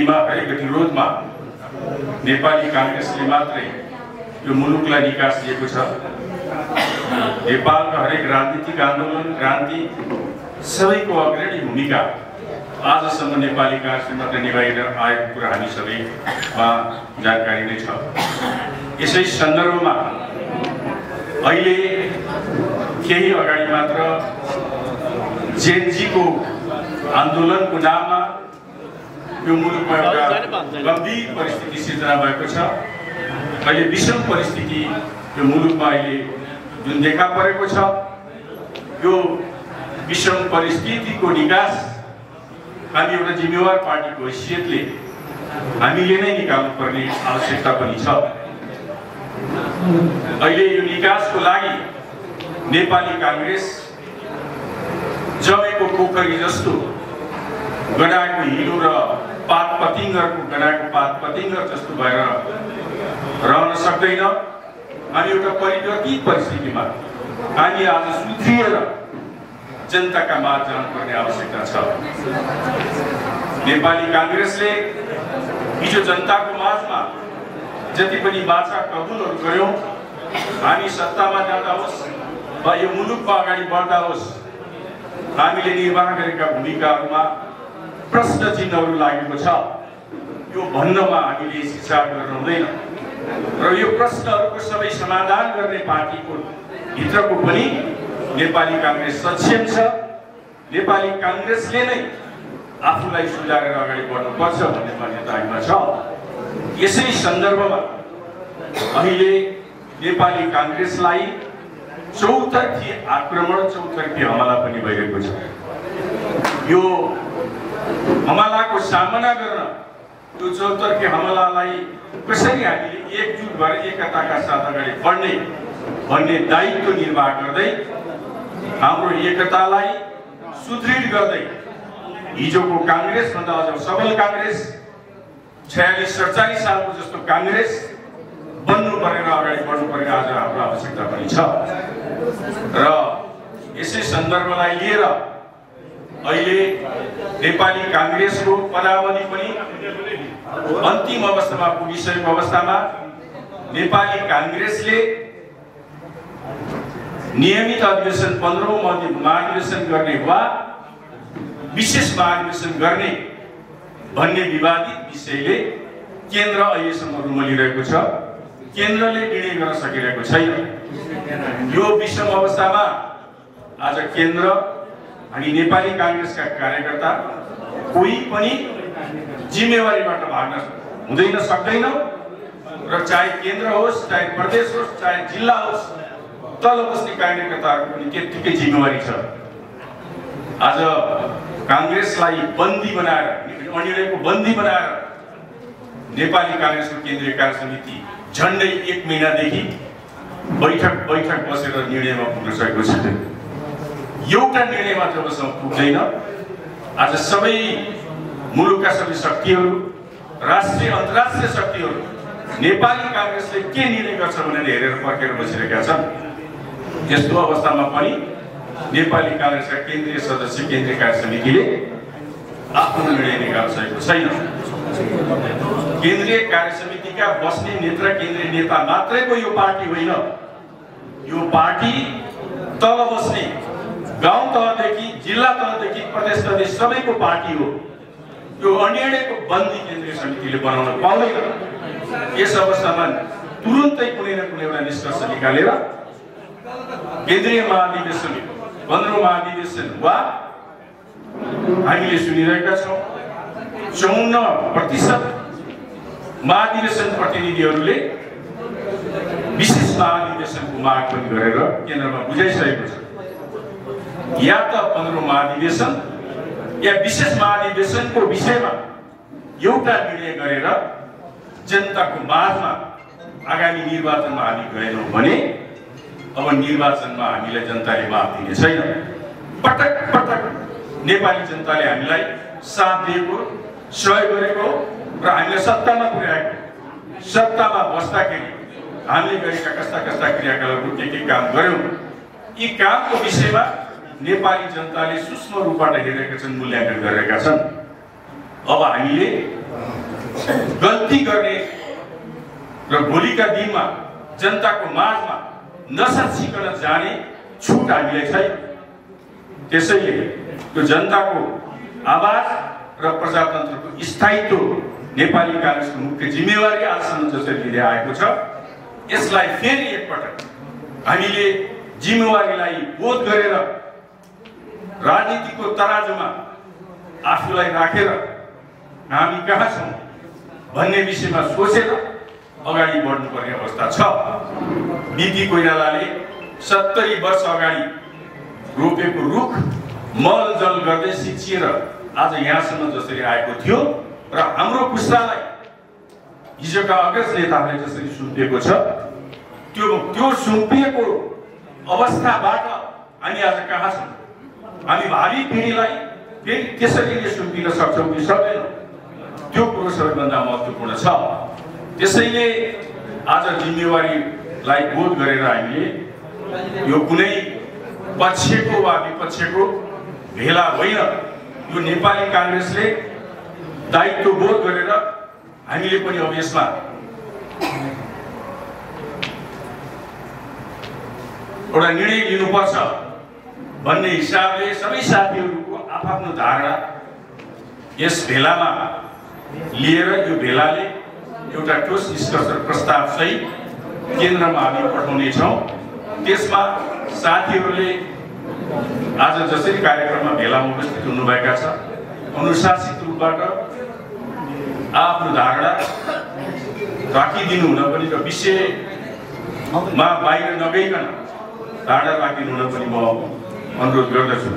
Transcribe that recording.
हरेक गतिरोधमा नेपाली कांग्रेसले मात्रै यो मुलुकलाई निकास दिएको छ। नेपालका हरेक राजनीतिक आन्दोलन क्रान्ति सबैको अग्रणी भूमिका आजसम्म नेपाली कांग्रेसले मात्रै निभाएर आएको कुरा हामी सबैमा जानकारी नै छ। यसै सन्दर्भमा अहिले केही अगाडि मात्र जेनजीको आन्दोलनको नाममा यो मुलुकमा एउटा गम्भीर परिस्थिति सिर्जना भएको छ। अहिले विषम परिस्थिति यो मुलुकमा अहिले जुन देखा परेको छ, यो विषम परिस्थितिको निकास हामी एउटा जिम्मेवार पार्टीको हैसियतले हामीले नै निकाल्नुपर्ने आवश्यकता पनि छ। अहिले यो निकासको लागि नेपाली कांग्रेस जमेको पोखरी जस्तो गडाको हिलो र पात पतिङ्गरको गडाको पात पतिङ्गर जस्तो भएर रहन सक्दैन। हामी एउटा परिवर्तित परिस्थितिमा हामी आज सुध्रिएर जनताका माझ जानुपर्ने आवश्यकता छ। नेपाली कांग्रेसले हिजो जनताको माझमा जति पनि बाचा कबुलहरू गर्यौं, हामी सत्तामा जाँदा होस् वा यो मुलुकमा अगाडि बढ्दा होस्, हामीले निर्वाह गरेका भूमिकाहरूमा प्रश्न चिन्हहरू लागेको छ। यो भन्नमा हामीले शिक्षा गर्न हुँदैन र यो प्रश्नहरूको सबै समाधान गर्ने पार्टीको भित्रको पनि नेपाली कांग्रेस सक्षम छ। नेपाली कांग्रेसले नै आफूलाई सुधारेर अगाडि बढ्नुपर्छ भन्ने मान्यता हामीमा छ। यसै सन्दर्भमा अहिले नेपाली कांग्रेसलाई चौतर्फी आक्रमण, चौतर्फी हमला पनि भइरहेको छ। यो हमलाको सामना गर्न, यो चौतर्फी हमलालाई कसरी हामीले एकजुट भएर एकताका साथ अगाडि बढ्ने भन्ने दायित्व निर्वाह गर्दै हाम्रो एकतालाई सुदृढ गर्दै हिजोको कांग्रेस भन्दा अझ सबल कांग्रेस 46-47 सालको जस्तो कांग्रेस बन्नु परेर अगाडि बढ्नु पर्ने आज हाम्रो आवश्यकता पनि छ। र यसै सन्दर्भलाई लिएर अहिले नेपाली कांग्रेसको पदावधि पनि अन्तिम अवस्थामा पुगिसकेको अवस्थामा नेपाली कांग्रेसले नियमित अधिवेशन 15औं महाधिवेशन गर्ने वा विशेष महाधिवेशन गर्ने भन्ने विवादित विषयले केन्द्र अहिलेसम्म रुमलिरहेको छ। केन्द्रले निर्णय गर्न सकिरहेको छैन। यो विषम अवस्थामा आज केन्द्र अनि नेपाली कांग्रेसका कार्यकर्ता कोही पनि जिम्मेवारीबाट भाग्न हुँदैन, सक्दैन। र चाहे केन्द्र होस्, चाहे प्रदेश होस्, चाहे जिल्ला होस्, तल बस्ने कार्यकर्ताहरूको पनि त्यतिकै जिम्मेवारी छ। आज कांग्रेसलाई बन्दी बनाएर, अनिर्णयको बन्दी बनाएर नेपाली कांग्रेसको केन्द्रीय कार्य समिति झन्डै 1 महिनादेखि बैठक बसेर निर्णयमा पुग्न सकेको छैन। एउटा निर्णयमा जबसम्म पुग्दैन, आज सबै मुलुकका सबै शक्तिहरू, राष्ट्रिय अन्तर्राष्ट्रिय शक्तिहरू नेपाली कांग्रेसले के निर्णय गर्छ भनेर हेरेर पर्खेर बसिरहेका छन्। यस्तो अवस्थामा पनि नेपाली कांग्रेसका केन्द्रीय सदस्य केन्द्रीय कार्य समितिले आफ्नो निर्णय निकाल्न सकेको छैन। केन्द्रीय कार्य समितिका बस्ने नेता केन्द्रीय नेता मात्रैको यो पार्टी होइन, यो पार्टी तल बस्ने गाउँ तहदेखि जिल्ला तहदेखि प्रदेश तहदेखि सबैको पार्टी हो। यो अनिर्णयको बन्दी केन्द्रीय समितिले बनाउन पाउँदैन। यस अवस्थामा तुरुन्तै कुनै न कुनै एउटा निष्कर्ष निकालेर केन्द्रीय महाधिवेशन 15औं महाधिवेशन वा हामीले सुनिरहेका छौँ 54% महाधिवेशन प्रतिनिधिहरूले विशेष महाधिवेशनको माग पनि गरेर केन्द्रमा बुझाइसकेको छ। या त 15औं महाधिवेशन या विशेष महाधिवेशनको विषयमा एउटा निर्णय गरेर जनताको माझमा आगामी निर्वाचनमा हामी गएनौँ भने अब निर्वाचनमा हामीलाई जनताले माफ दिने छैन। पटक पटक नेपाली जनताले हामीलाई साथ दिएको, सहयोग गरेको र हामीले सत्तामा पुर्याएको, सत्तामा बस्दाखेरि हामीले गरेका कस्ता क्रियाकलापहरू के काम गर्यौं, यी कामको विषयमा नेपाली जनताले सूक्ष्म रूपबाट हेरेका छन्, मूल्याङ्कन गरेका छन्। अब हामीले गल्ती गर्ने र भोलिका दिनमा जनताको माझमा नसचिकन जाने छुट हामीलाई छैन। त्यसैले त्यो जनताको आवाज र प्रजातन्त्रको स्थायित्व नेपाली कांग्रेसको मुख्य जिम्मेवारी आजसम्म जसरी लिँदै आएको छ, यसलाई फेरि एकपटक हामीले जिम्मेवारीलाई बोध गरेर राजनीतिको तराजुमा आफूलाई राखेर हामी कहाँ छौँ भन्ने विषयमा सोचेर अगाडि बढ्नुपर्ने अवस्था छ। बिपी कोइरालाले 70 वर्ष अगाडि रोपेको रुख मलजल गर्दै सिचिएर आज यहाँसम्म जसरी आएको थियो र हाम्रो पुस्तालाई हिजोका अग्रज नेताहरूले जसरी सुम्पिएको छ, त्यो सुम्पिएको अवस्थाबाट हामी आज कहाँ छौँ, हामी भावी पिँढीलाई फेरि त्यसरी सुम्पिन सक्छौँ कि सक्दैनौँ, त्यो कुरो सबैभन्दा महत्त्वपूर्ण छ। त्यसैले आज जिम्मेवारीलाई बोध गरेर हामीले यो कुनै पक्षको वा विपक्षको भेला होइन, यो नेपाली कांग्रेसले दायित्व बोध गरेर हामीले पनि अब यसमा एउटा निर्णय लिनुपर्छ भन्ने हिसाबले सबै साथीहरूको आफ्नो धारणा यस भेलामा लिएर यो भेलाले एउटा ठोस निष्कर्ष प्रस्ताव सहित केन्द्रमा हामी पठाउने छौँ। त्यसमा साथीहरूले आज जसरी कार्यक्रममा भेलामा उपस्थित हुनुभएका छ, अनुशासित रूपबाट आफ्नो धारणा राखिदिनु हुन पनि र विषयमा बाहिर नगइकन धारणा राखिदिनु हुन पनि म अनुरोध गर्दछु।